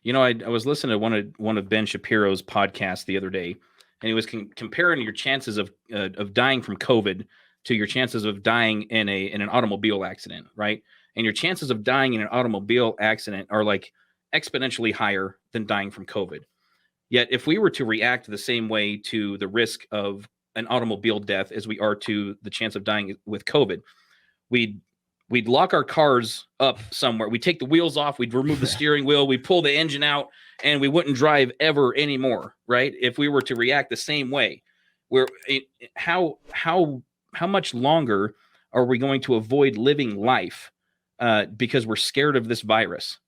I was listening to one of Ben Shapiro's podcasts the other day, and he was comparing your chances of dying from COVID to your chances of dying in an automobile accident, right? And your chances of dying in an automobile accident are like exponentially higher than dying from COVID. Yet, if we were to react the same way to the risk of an automobile death as we are to the chance of dying with COVID, we'd we'd lock our cars up somewhere. We'd take the wheels off, we'd remove the steering wheel, we'd pull the engine out, and we wouldn't drive ever anymore, right? If we were to react the same way, where how much longer are we going to avoid living life because we're scared of this virus?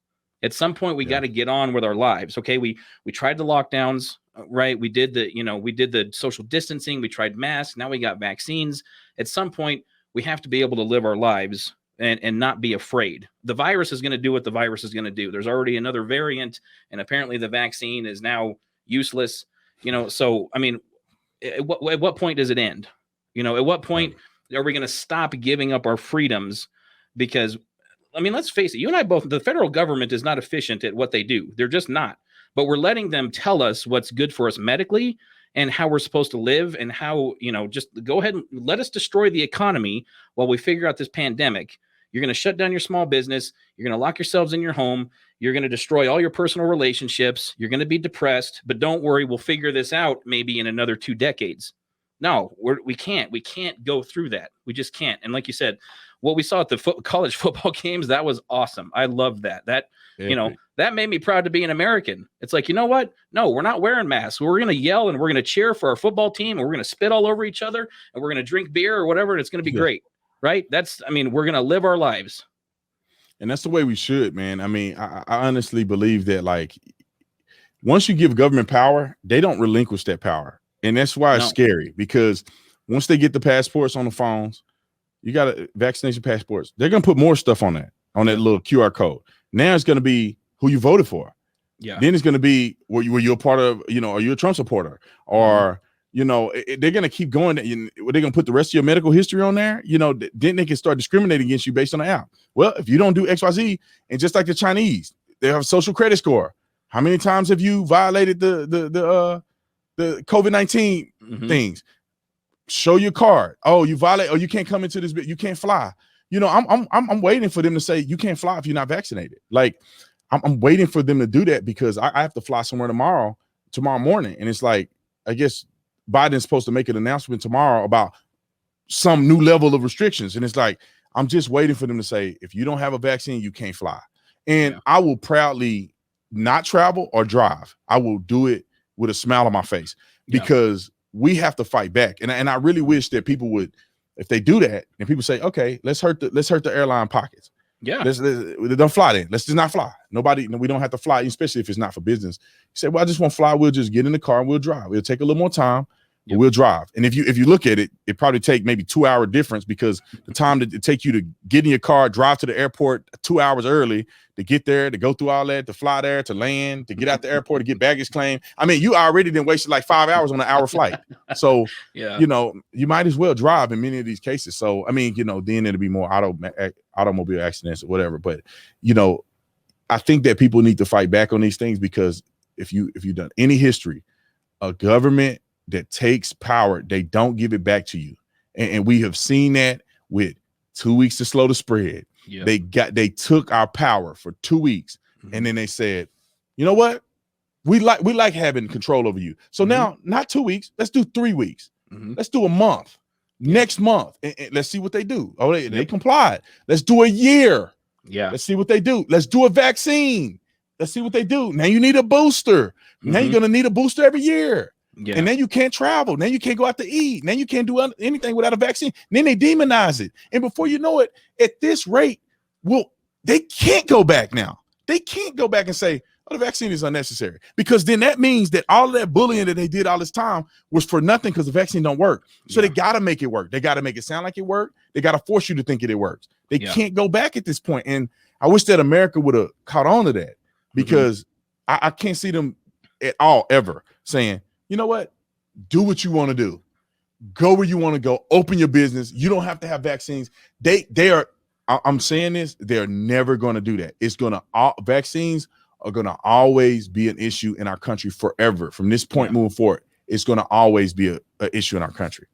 At some point, we got to get on with our lives. Okay, we tried the lockdowns, right? We did the social distancing. We tried masks. Now we got vaccines. At some point, we have to be able to live our lives and not be afraid. The virus is going to do what the virus is going to do. There's already another variant, and apparently the vaccine is now useless. So I mean, at what point does it end? At what point are we going to stop giving up our freedoms? Because I mean, let's face it, you and I both, the federal government is not efficient at what they do. They're just not. But we're letting them tell us what's good for us medically and how we're supposed to live and how, just go ahead and let us destroy the economy while we figure out this pandemic. You're going to shut down your small business. You're going to lock yourselves in your home. You're going to destroy all your personal relationships. You're going to be depressed. But don't worry, we'll figure this out maybe in another 2 decades. No, we can't. We can't go through that. We just can't. And like you said, what we saw at the college football games, that was awesome. I loved that. That made me proud to be an American. It's like, you know what? No, we're not wearing masks. We're going to yell and we're going to cheer for our football team, and we're going to spit all over each other, and we're going to drink beer or whatever, and it's going to be great, right? We're going to live our lives. And that's the way we should, man. I mean, I honestly believe that, like, once you give government power, they don't relinquish that power. And that's why it's scary, because once they get the passports on the phones, you got vaccination passports. They're going to put more stuff on that little QR code. Now it's going to be who you voted for. Yeah. Then it's going to be were you a part of, are you a Trump supporter? Or, they're going to keep going. They're going to put the rest of your medical history on there. Then they can start discriminating against you based on the app. Well, if you don't do XYZ, and just like the Chinese, they have a social credit score. How many times have you violated the COVID-19 things? Show your card. Oh, you violate. Oh, you can't come into this bit. You can't fly. I'm waiting for them to say you can't fly if you're not vaccinated. Like, I'm waiting for them to do that, because I have to fly somewhere tomorrow morning. And it's like, I guess Biden's supposed to make an announcement tomorrow about some new level of restrictions. And it's like, I'm just waiting for them to say, if you don't have a vaccine, you can't fly. And I will proudly not travel or drive. I will do it with a smile on my face, because we have to fight back. And I really wish that people would, if they do that and people say, okay, let's hurt the airline pockets. Yeah. Let's don't fly then. Let's just not fly. We don't have to fly, especially if it's not for business. You say, well, I just want to fly. We'll just get in the car and we'll drive. It'll take a little more time, but we'll drive. And if you look at it, it probably take maybe 2 hour difference, because the time that it take you to get in your car, drive to the airport 2 hours early, to get there, to go through all that, to fly there, to land, to get out the airport, to get baggage claim. I mean, you already didn't waste like 5 hours on an hour flight. So, you might as well drive in many of these cases. So, I mean, then it'll be more automobile accidents or whatever. But, I think that people need to fight back on these things, because if you've done any history, a government that takes power, they don't give it back to you. And we have seen that with 2 weeks to slow the spread. Yep. They took our power for 2 weeks, and then they said, you know what? We like having control over you. So now, not 2 weeks, let's do 3 weeks. Let's do a month. Next month, and let's see what they do. Oh, they complied. Let's do a year. Yeah. Let's see what they do. Let's do a vaccine. Let's see what they do. Now you need a booster. Now you're going to need a booster every year. Yeah. And then you can't travel. Now you can't go out to eat. Now you can't do anything without a vaccine. And then they demonize it. And before you know it, at this rate, they can't go back now. They can't go back and say, oh, the vaccine is unnecessary. Because then that means that all of that bullying that they did all this time was for nothing, because the vaccine don't work. So they got to make it work. They got to make it sound like it worked. They got to force you to think it works. They can't go back at this point. And I wish that America would have caught on to that, because I can't see them at all ever saying, you know what? Do what you want to do. Go where you want to go. Open your business. You don't have to have vaccines. They are, I'm saying this, they're never going to do that. Vaccines are going to always be an issue in our country forever. From this point moving forward, it's going to always be an issue in our country.